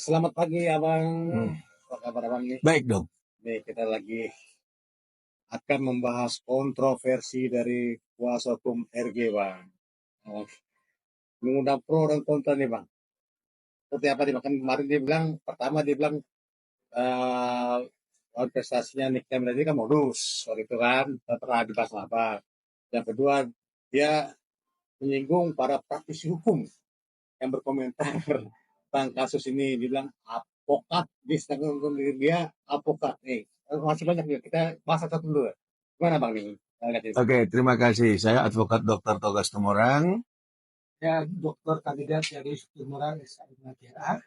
Selamat pagi Abang. Hmm. Apa kabar Abang nih? Baik dong. Nih kita lagi akan membahas kontroversi dari kuasa hukum RG Bang. Oh, mengundang pro dan kontra nih Bang. Seperti apa nih Bang? Kan kemarin dia bilang, pertama dia bilang eh kontestasinya Nick Cameron ini kan modus. Waktu itu kan pernah dibahas apa. Yang kedua dia menyinggung para praktisi hukum yang berkomentar tentang kasus ini. Dia bilang advokat di setengah dia advokat nih. Masih banyak nih, kita bahas satu dulu. Gimana Bang nih? Oke, terima kasih. Saya Advokat Dr. Togas Tumorang. Ya, dokter kandidat dari Tumorang SKIMATIRA.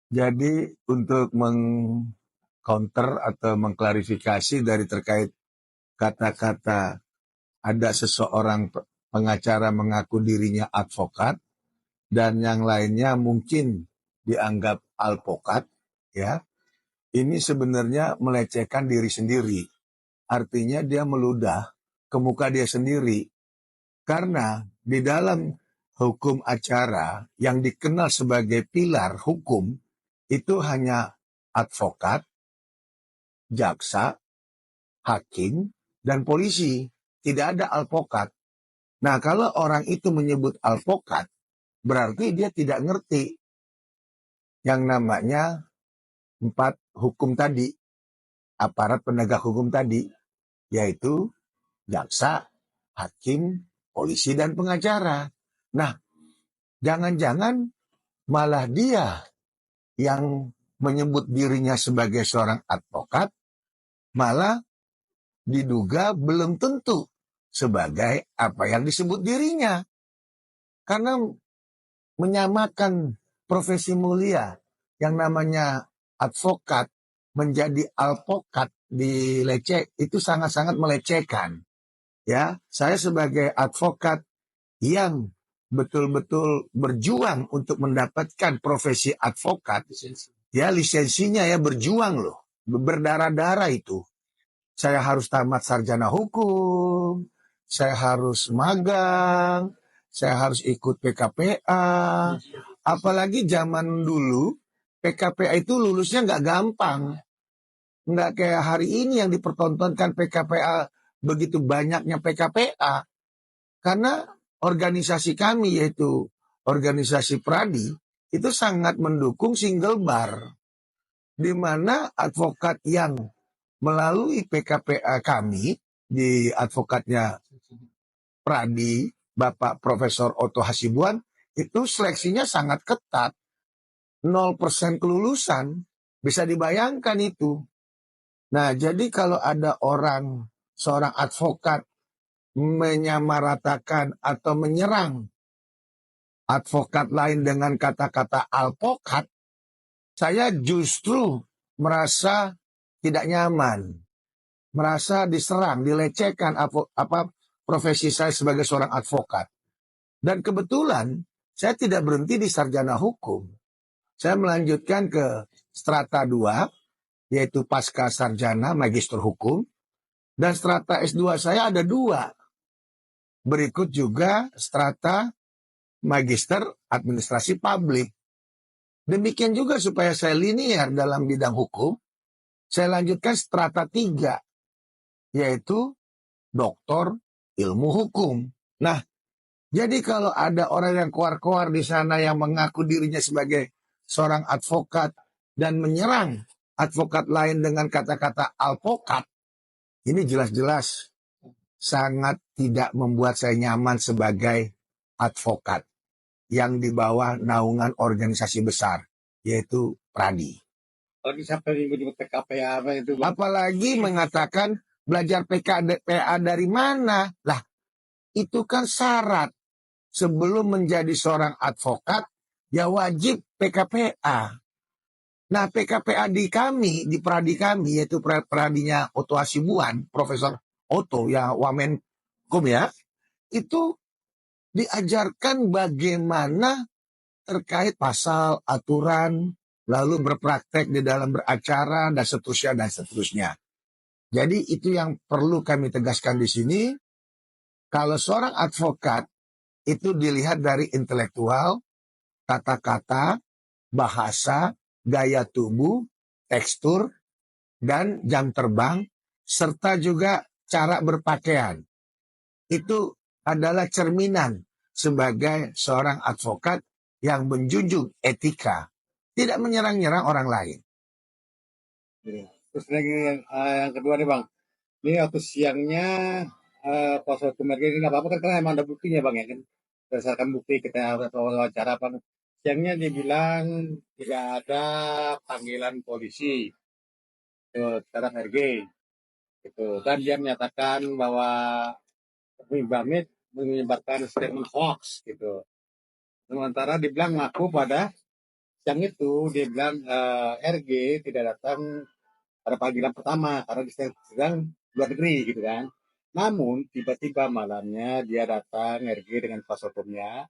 Jadi untuk meng-counter atau mengklarifikasi dari terkait kata-kata ada seseorang pengacara mengaku dirinya advokat dan yang lainnya mungkin dianggap alpokat, ya. Ini sebenarnya melecehkan diri sendiri. Artinya dia meludah ke muka dia sendiri. Karena di dalam hukum acara yang dikenal sebagai pilar hukum itu hanya advokat, jaksa, hakim, dan polisi. Tidak ada alpokat. Nah, kalau orang itu menyebut alpokat, berarti dia tidak ngerti yang namanya 4 hukum tadi, aparat penegak hukum tadi, yaitu jaksa, hakim, polisi, dan pengacara. Nah, jangan-jangan malah dia yang menyebut dirinya sebagai seorang advokat, malah diduga belum tentu sebagai apa yang disebut dirinya. Karena menyamakan profesi mulia yang namanya advokat menjadi alpokat itu sangat-sangat melecehkan. Ya, saya sebagai advokat yang betul-betul berjuang untuk mendapatkan profesi advokat, ya lisensinya ya berjuang loh, berdarah-darah itu. Saya harus tamat sarjana hukum, saya harus magang, saya harus ikut PKPA. Apalagi zaman dulu PKPA itu lulusnya nggak gampang. Nggak kayak hari ini yang dipertontonkan PKPA, begitu banyaknya PKPA. Karena organisasi kami yaitu organisasi Pradi itu sangat mendukung single bar. Di mana advokat yang melalui PKPA kami di advokatnya Pradi, Bapak Profesor Otto Hasibuan, itu seleksinya sangat ketat. 0% kelulusan. Bisa dibayangkan itu. Nah, jadi kalau ada seorang advokat menyamaratakan atau menyerang advokat lain dengan kata-kata alpokat, saya justru merasa tidak nyaman, merasa diserang, dilecehkan profesi saya sebagai seorang advokat. Dan kebetulan saya tidak berhenti di sarjana hukum. Saya melanjutkan ke strata 2, yaitu pasca sarjana magister hukum, dan strata S2 saya ada 2. Berikut juga strata magister administrasi publik. Demikian juga supaya saya linear dalam bidang hukum, saya lanjutkan strata 3, yaitu doktor ilmu hukum. Nah, jadi kalau ada orang yang keluar-keluar di sana yang mengaku dirinya sebagai seorang advokat dan menyerang advokat lain dengan kata-kata alpokat, ini jelas-jelas sangat tidak membuat saya nyaman sebagai advokat yang di bawah naungan organisasi besar, yaitu Pradi. Lagi sampai menyebut PKPA apa itu Bang? Apalagi mengatakan belajar PKPA dari mana? Lah, itu kan syarat. Sebelum menjadi seorang advokat, ya wajib PKPA. Nah, PKPA di Pradi kami, yaitu Pradinya Otto Hasibuan, Profesor Otto, ya Wamenkum ya, itu diajarkan bagaimana terkait pasal, aturan, lalu berpraktek di dalam beracara, dan seterusnya, dan seterusnya. Jadi itu yang perlu kami tegaskan di sini. Kalau seorang advokat itu dilihat dari intelektual, kata-kata, bahasa, gaya tubuh, tekstur, dan jam terbang, serta juga cara berpakaian. Itu adalah cerminan sebagai seorang advokat yang menjunjung etika, tidak menyerang-nyerang orang lain. Gitu. Terus lagi yang kedua nih Bang, ini waktu siangnya pas waktu mereka ini nggak apa-apa kan karena emang ada buktinya Bang ya kan, berdasarkan bukti kita wawancara Bang, siangnya dibilang tidak ada panggilan polisi ke terhadap RG gitu, dan dia menyatakan bahwa Bamit menyebarkan statement hoax gitu. Sementara dibilang ngaku pada siang itu dia bilang RG tidak datang pada panggilan pertama karena dia sedang luar negeri gitu kan. Namun tiba-tiba malamnya dia datang RG dengan kuasa hukumnya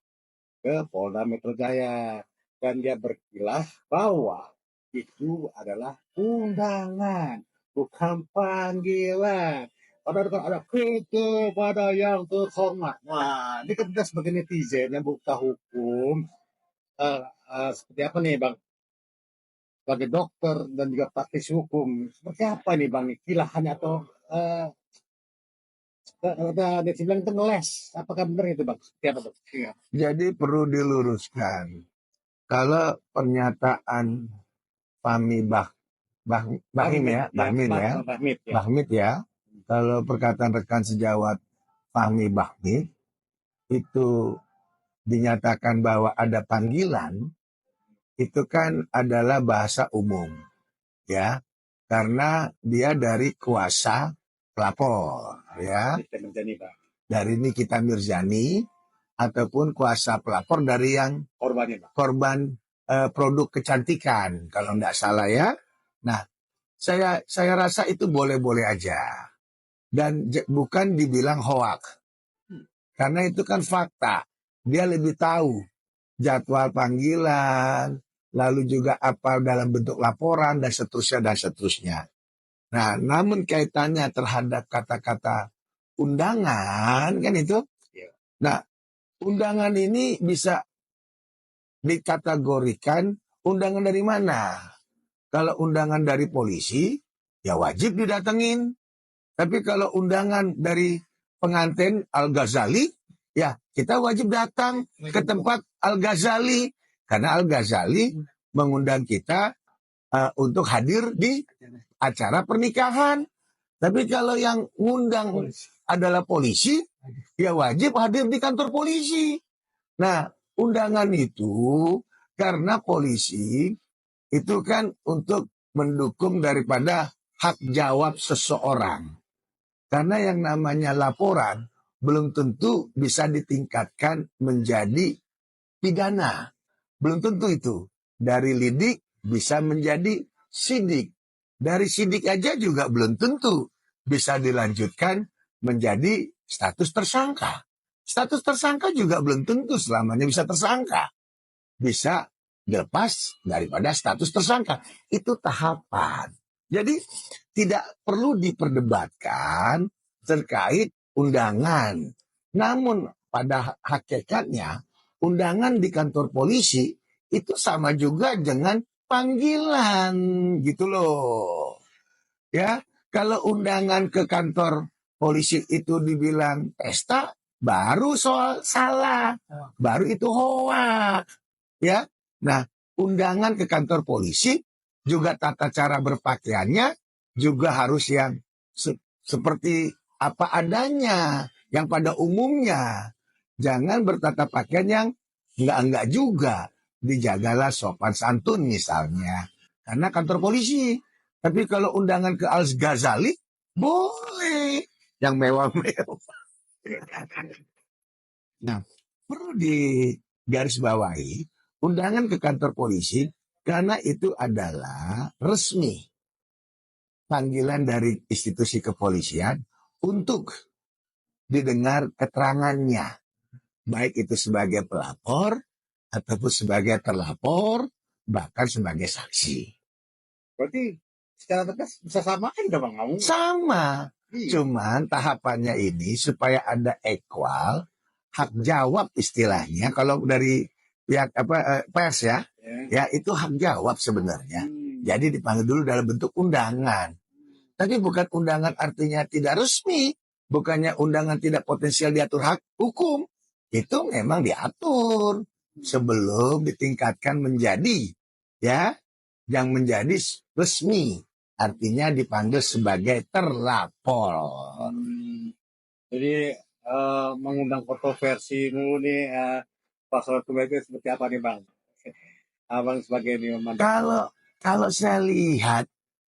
ke Polda Metro Jaya dan dia berkilah bahwa itu adalah undangan bukan panggilan. Padahal kan ada kepada yang terhormat. Wah, ini kan kita sebagai netizen yang buta hukum, seperti apa nih Bang? Sebagai dokter dan juga praktisi hukum, seperti apa nih Bang? Kilahannya atau ada netizen bilang itu ngeles. Apakah benar itu Bang? Seperti apa Bang? Iya. Jadi perlu diluruskan. Kalau pernyataan Fahmi Bahim ya, Bahmit ya. Bahmid ya. Kalau perkataan rekan sejawat Fahmi Bahmid itu dinyatakan bahwa ada panggilan, itu kan adalah bahasa umum ya, karena dia dari kuasa pelapor ya, Menjadi Bang. dari Nikita Mirzani ataupun kuasa pelapor dari yang Korbannya Bang. korban produk kecantikan kalau tidak salah ya. Nah, saya rasa itu boleh-boleh aja dan bukan dibilang hoak, karena itu kan fakta. Dia lebih tahu jadwal panggilan, lalu juga apa dalam bentuk laporan dan seterusnya dan seterusnya. Nah, namun kaitannya terhadap kata-kata undangan kan itu. Iya. Nah, undangan ini bisa dikategorikan undangan dari mana? Kalau undangan dari polisi, ya wajib didatengin. Tapi kalau undangan dari pengantin Al-Ghazali, ya kita wajib datang ke tempat Al-Ghazali. Karena Al-Ghazali mengundang kita untuk hadir di acara pernikahan. Tapi kalau yang ngundang adalah polisi, ya wajib hadir di kantor polisi. Nah, undangan itu karena polisi itu kan untuk mendukung daripada hak jawab seseorang. Karena yang namanya laporan belum tentu bisa ditingkatkan menjadi pidana. Belum tentu itu. Dari lidik bisa menjadi sidik. Dari sidik aja juga belum tentu bisa dilanjutkan menjadi status tersangka. Status tersangka juga belum tentu selamanya bisa tersangka. Bisa dilepas daripada status tersangka. Itu tahapan. Jadi tidak perlu diperdebatkan terkait undangan. Namun pada hakikatnya undangan di kantor polisi itu sama juga dengan panggilan gitu loh. Ya, kalau undangan ke kantor polisi itu dibilang pesta, baru soal salah, baru itu hoak. Ya, nah undangan ke kantor polisi juga tata cara berpakaiannya juga harus yang seperti apa adanya, yang pada umumnya. Jangan bertata pakaian yang enggak juga. Dijagalah sopan santun misalnya. Karena kantor polisi. Tapi kalau undangan ke Al-Ghazali, boleh. Yang mewah-mewah. Nah, perlu digarisbawahi, undangan ke kantor polisi karena itu adalah resmi panggilan dari institusi kepolisian untuk didengar keterangannya, baik itu sebagai pelapor ataupun sebagai terlapor, bahkan sebagai saksi. Berarti secara tegas bisa sama aja Bang. Sama, cuman tahapannya ini supaya ada equal hak jawab istilahnya kalau dari pihak pers ya, Ya, itu hak jawab sebenarnya. Jadi dipanggil dulu dalam bentuk undangan. Tapi bukan undangan artinya tidak resmi. Bukannya undangan tidak potensial diatur hak hukum. Itu memang diatur sebelum ditingkatkan menjadi, ya, yang menjadi resmi. Artinya dipanggil sebagai terlapor. Jadi mengundang kontroversi dulu nih pasal hukum itu seperti apa nih Bang? Abang sebagai ini Kalau saya lihat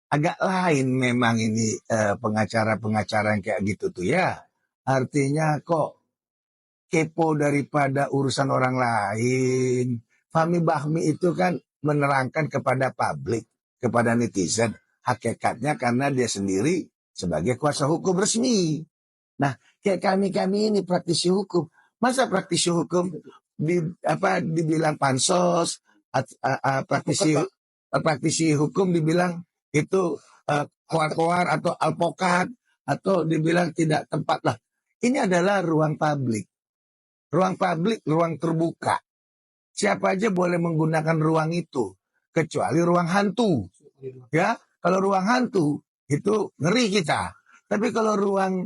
agak lain memang ini pengacara-pengacara yang kayak gitu tuh ya. Artinya kok kepo daripada urusan orang lain. Fahmi Bahmi itu kan menerangkan kepada publik, kepada netizen. Hakikatnya karena dia sendiri sebagai kuasa hukum resmi. Nah, kayak kami ini praktisi hukum. Masa praktisi hukum dibilang pansos, praktisi hukum dibilang itu koar-koar atau alpokat, atau dibilang tidak tepat lah. Ini adalah ruang publik. Ruang publik, ruang terbuka. Siapa aja boleh menggunakan ruang itu, kecuali ruang hantu. Ya, kalau ruang hantu itu ngeri kita. Tapi kalau ruang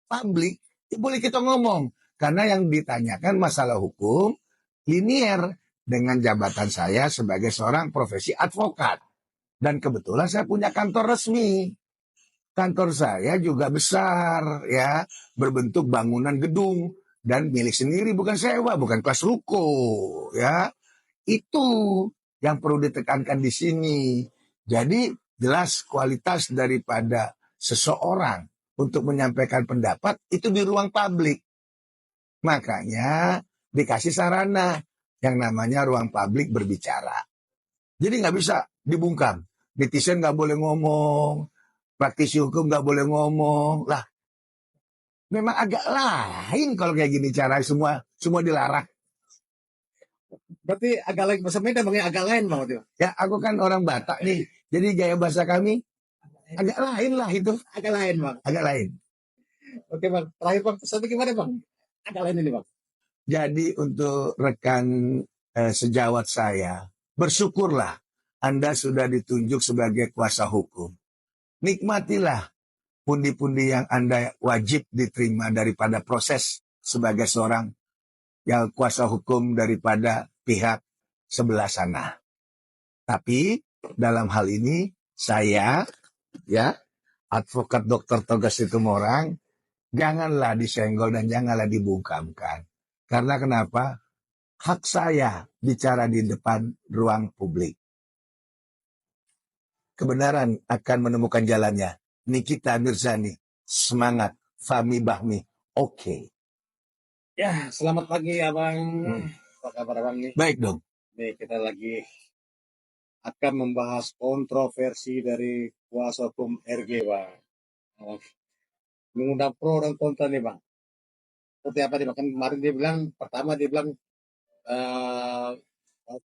publik, ya boleh kita ngomong. Karena yang ditanyakan masalah hukum linier dengan jabatan saya sebagai seorang profesi advokat. Dan kebetulan saya punya kantor resmi. Kantor saya juga besar, ya, berbentuk bangunan gedung dan milik sendiri, bukan sewa, bukan kelas ruko, ya. Itu yang perlu ditekankan di sini. Jadi jelas kualitas daripada seseorang untuk menyampaikan pendapat itu di ruang publik. Makanya dikasih sarana yang namanya ruang publik berbicara. Jadi nggak bisa dibungkam. Netizen nggak boleh ngomong, praktisi hukum nggak boleh ngomong. Lah, memang agak lain kalau kayak gini cara semua dilarang. Berarti agak lain bahasa Medan Bang, agak lain Bang itu. Ya, aku kan orang Batak nih. Jadi gaya bahasa kami agak lain lah itu. Agak lain Bang. Agak lain. Oke Bang, terakhir Bang, pesannya gimana Bang? Agak lain ini Bang. Jadi untuk rekan sejawat saya, bersyukurlah Anda sudah ditunjuk sebagai kuasa hukum. Nikmatilah pundi-pundi yang Anda wajib diterima daripada proses sebagai seorang yang kuasa hukum daripada pihak sebelah sana. Tapi dalam hal ini saya, ya, advokat Dr. Toga Situmorang, janganlah disenggol dan janganlah dibungkamkan. Karena kenapa? Hak saya bicara di depan ruang publik. Kebenaran akan menemukan jalannya. Nikita Mirzani, semangat. Fahmi Bahmi, oke. Ya, selamat pagi Abang. Apa kabar Abang nih? Baik dong. Nih, kita lagi akan membahas kontroversi dari kuasa hukum RG Bang. Mengundang pro dan kontra nih Bang. Seperti apa nih Bang? Kan kemarin dia bilang, pertama dia bilang